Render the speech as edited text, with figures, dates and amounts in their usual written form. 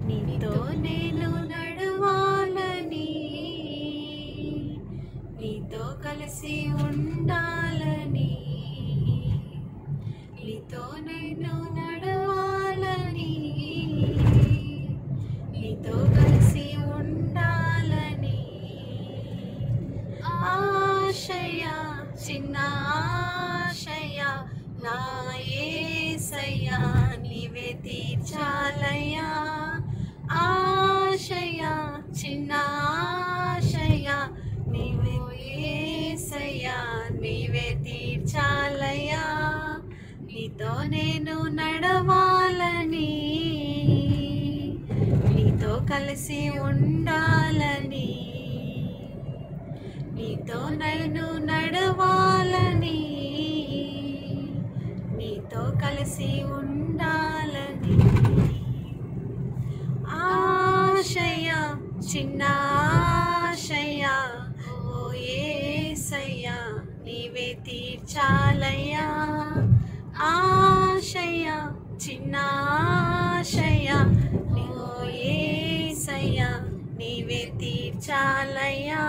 నీతో నేను నడవాలని, నీతో కలిసి ఉండాలని, నీతో నేను నడవాలని, నీతో కలిసి ఉండాలని. ఆశయ చిన్న ఆశయ నా యేసయ్యా నీవే తీర్చాలయ్యా. ఆశయ చిన్న ఆశయ నీవే యేసయ్యా నీవే తీర్చాలయ్యా. నీతో నేను నడవాలని, నీతో కలిసి ఉండాలని, నీతో నేను నడవాలని, నీతో కలిసి ఉండాలని. ఆశయ చిన్న ఆశయ ఓ యేసయ్యా నీవే తీర్చాలయ్యా. ఆశయ చిన్న ఆశయ ఓ యేసయ్యా నీవే తీర్చాలయ్యా.